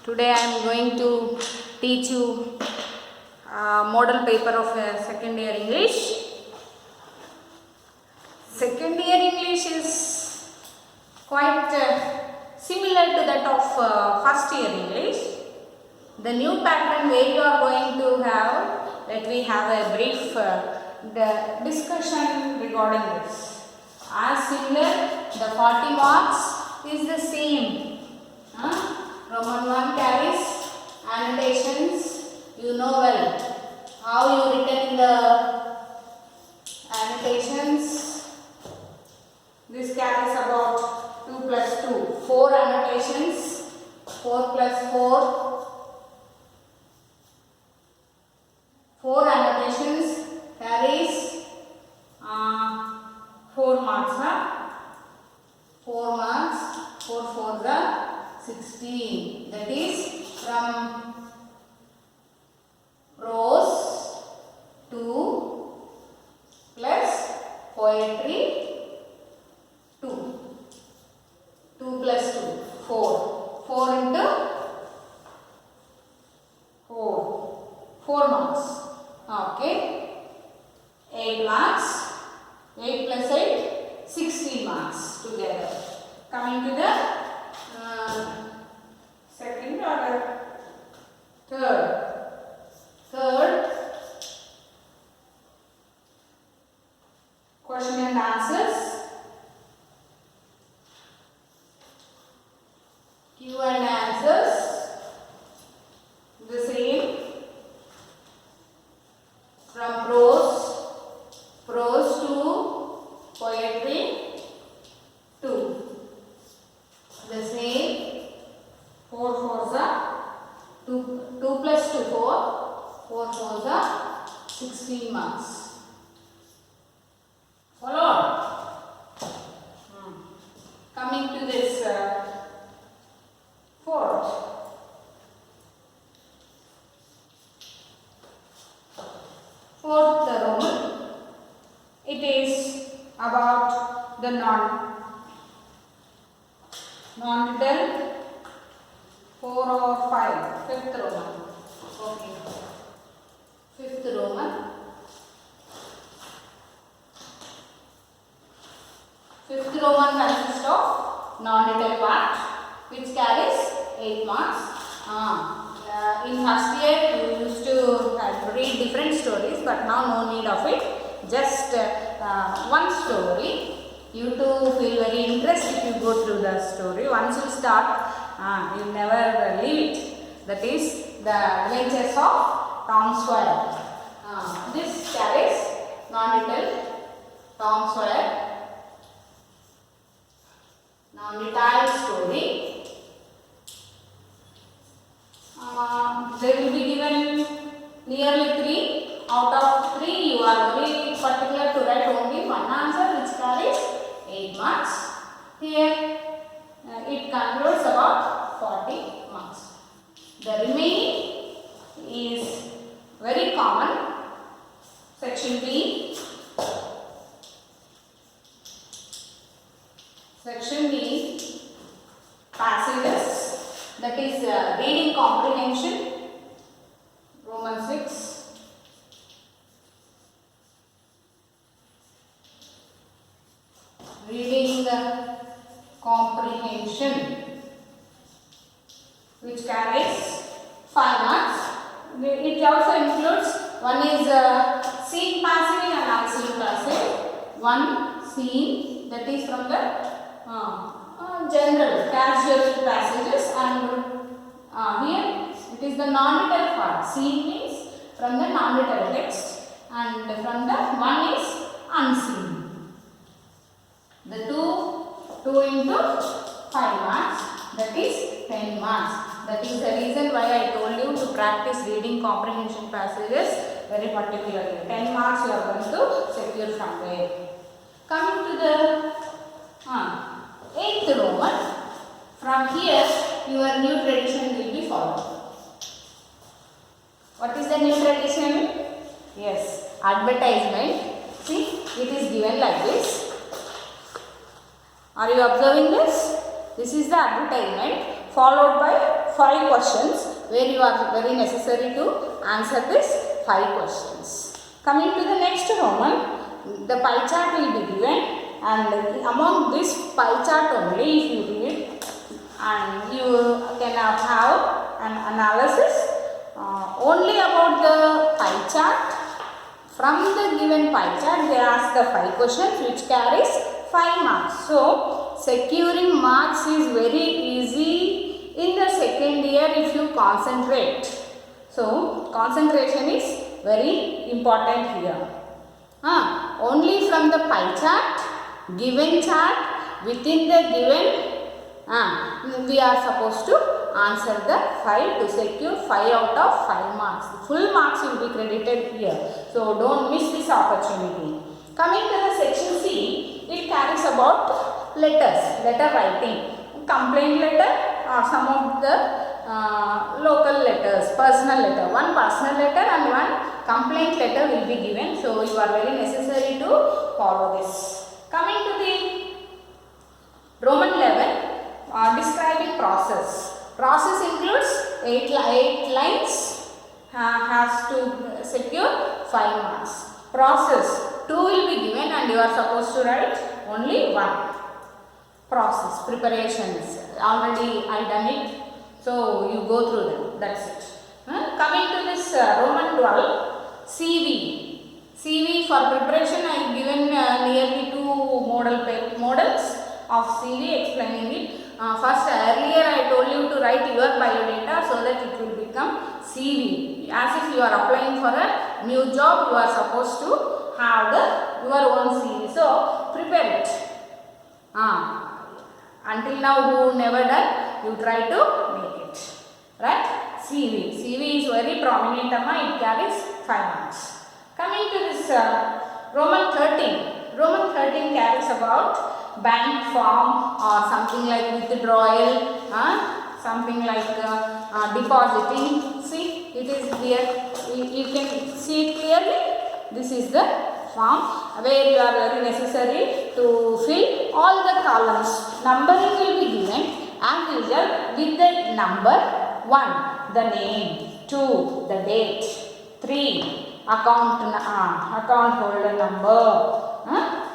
Today I am going to teach you model paper of second year English. Second year English is quite similar to that of first year English. The new pattern where you are going to have, let me have a brief the discussion regarding this. As similar, the 40 marks is the same. Roman 1 carries annotations, you know well. How you written the annotations? This carries about 2 plus 2, 4 annotations, 4 plus 4, 4 annotations carries 4 marks. 4 marks, 4 4 the 16. That is from prose to plus poetry 2. 2 plus 2, 4. 4 into 4. 4 marks. Okay. 8 marks. 8 plus 8, 16 marks together. Coming to the second or third question and answers, Q and answers, the same from prose to poetry 2. The same 4 4s are 2 plus 2 4, 4 4s are 16 marks. Follow? Coming to this fourth Roman, it is about the non-written 4 or 5, fifth Roman. Okay. Fifth Roman. Fifth Roman consists of non-written part which carries 8 marks. In first year you used to read different stories, but now no need of it. Just one story. You too feel very interested if you go through the story. Once you start, you never leave it. That is the Adventures of Tom Sawyer. This carries non-written Tom Sawyer, non-detailed story. They will be given nearly 3. Out of 3, you are very particular to write only one answer which carries 8 marks. Here it concludes about 40 marks. The remaining is very common. Section B. Section B, passages, that is reading comprehension, Roman 6. Reading the comprehension which carries 5 marks. It also includes, one is scene passage and unseen passage. One scene, that is from the general casual passages, and here it is the non-written part. Scene means from the non-written text, and from the one is unseen. The 2 into 5 marks, that is 10 marks. That is the reason why I told you to practice reading comprehension passages very particularly. 10 marks you are going to secure from there. Coming to the 8th Roman, from here your new tradition will be followed. What is the new tradition? Yes, advertisement. See, it is given like this. Are you observing this? This is the advertisement followed by 5 questions where you are very necessary to answer this 5 questions. Coming to the next Roman, the pie chart will be given, and among this pie chart only if you read, and you can have an analysis only about the pie chart. From the given pie chart, they ask the 5 questions which carries 5 marks. So, securing marks is very easy in the second year if you concentrate. So, concentration is very important here. Only from the pie chart, given chart, within the given, we are supposed to answer the 5 to secure 5 out of 5 marks. The full marks will be credited here. So, don't miss this opportunity. Coming to the section C, it carries about letters, letter writing, complaint letter or some of the local letters, personal letter. One personal letter and one complaint letter will be given. So, you are very necessary to follow this. Coming to the Roman 11, describing process. Process includes 8 lines, has to secure 5 marks. Process 2 will be given and you are supposed to write only 1. Process, preparations, already I done it, so you go through them, that's it. Coming to this Roman 12, CV. CV for preparation I have given nearly 2 models of CV explaining it. First, earlier I told you to write your biodata so that it will become CV. As if you are applying for a new job, you are supposed to have your own CV. So, prepare it. Until now, who never done, you try to make it. Right? CV. CV is very prominent, it carries 5 marks. Coming to this Roman 13. Roman 13 carries about bank form or something like withdrawal, something like depositing. See, it is here. You can see it clearly. This is the form where you are very necessary to fill all the columns. Numbering will be given as usual with the number 1, the name, 2, the date, 3, account holder number,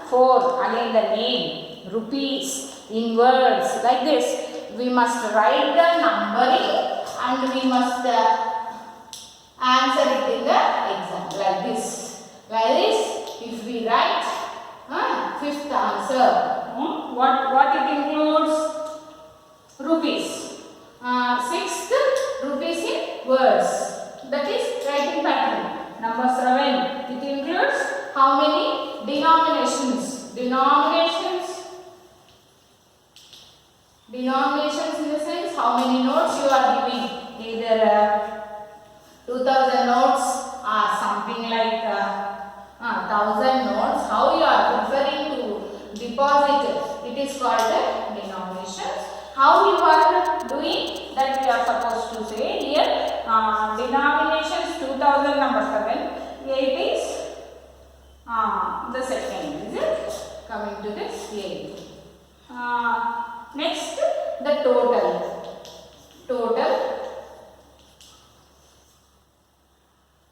4, again the name, rupees, in words, like this. We must write the numbering and we must answer it in the exam, like this. Like this, if we write 5th answer, what it includes? Rupees. 6th, rupees in words. That is writing pattern. Number 7, it includes how many denominations? Denominations in the sense how many notes you are giving. Either 2000 notes or something like 1000 notes. How you are preferring to deposit it. It is called the denominations. How you are doing that we are supposed to say here. Denominations 2000 number 7. 8 is the second, is it? Coming to this 8. Next, the total.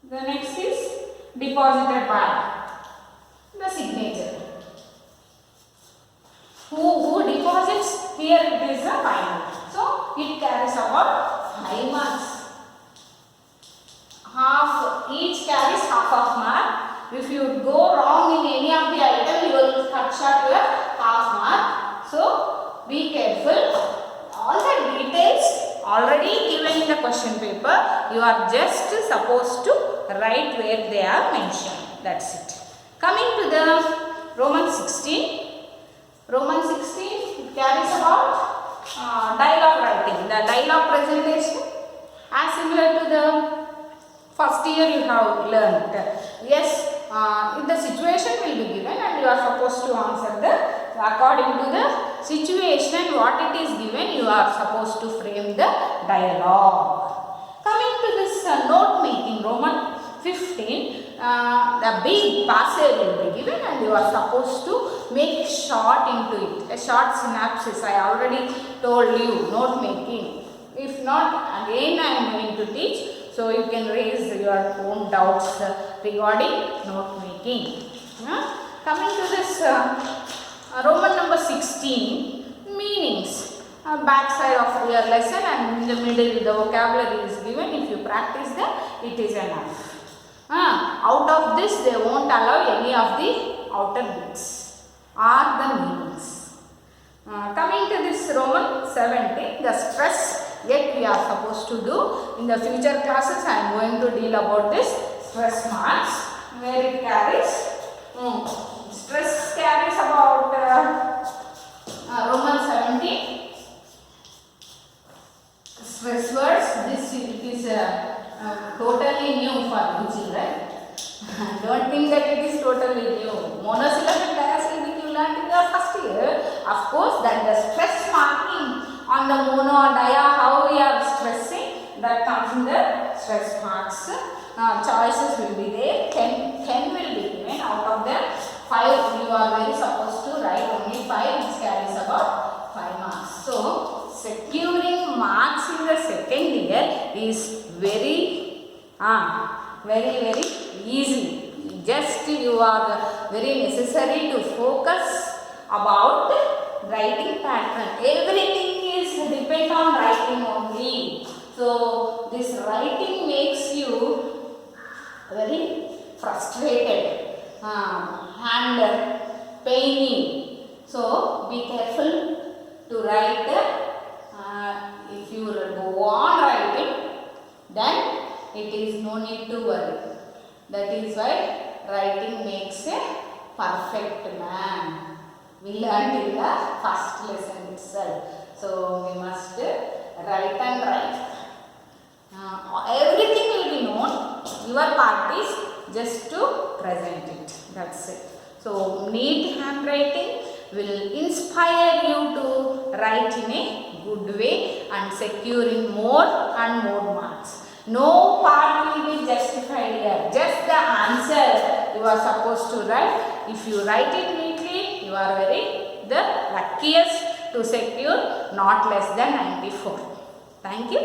The next is deposited by the signature. Who deposits? Here it is the final. So, it carries about 5 marks. Each carries half of mark. If you go wrong in any of the item, you will cut short your half mark. So, be careful. All the details already given in the question paper. You are just supposed to write where they are mentioned. That's it. Coming to the Roman 16. Roman 16, it carries about dialogue writing. The dialogue presentation as similar to the first year you have learned. Yes, the situation will be given and you are supposed to answer according to the situation what it is given, you are supposed to frame the dialogue. Coming to this note making, Roman 15, the big passage will be given and you are supposed to make short into it, a short synopsis. I already told you, note making. If not, again I am going to teach, so you can raise your own doubts regarding note making. Coming to this Roman number 16, meanings. Back side of your lesson, and in the middle the vocabulary is given. If you practice them, it is enough. Out of this they won't allow any of the outer bits or the meanings. Coming to this Roman 17, the stress, yet we are supposed to do. In the future classes I am going to deal about this stress marks, where it carries, stress carries about Roman 17. Stress words, this is totally new for you children. Don't think that it is totally new. Monosyllabic, diasyllabic you learned in the first year. Of course, that the stress marking on the mono or dia, how we are stressing, that comes in the stress marks. Choices will be there. 10 will be given. Out of them, 5 you are very supposed to write only 5, which carries about 5 marks. So, securing marks in the second year is very easy. Just you are very necessary to focus about writing pattern. Everything is depend on writing only. So this writing makes you very frustrated and paining. So be careful to write. If you go on writing, then it is no need to worry. That is why writing makes a perfect man. We learned in the first lesson itself. So we must write and write. Everything will be known. Your part is just to present it. That's it. So neat handwriting will inspire you to write in a good way and securing more and more marks. No part will be justified here. Just the answer you are supposed to write. If you write it neatly, you are the luckiest to secure not less than 94. Thank you.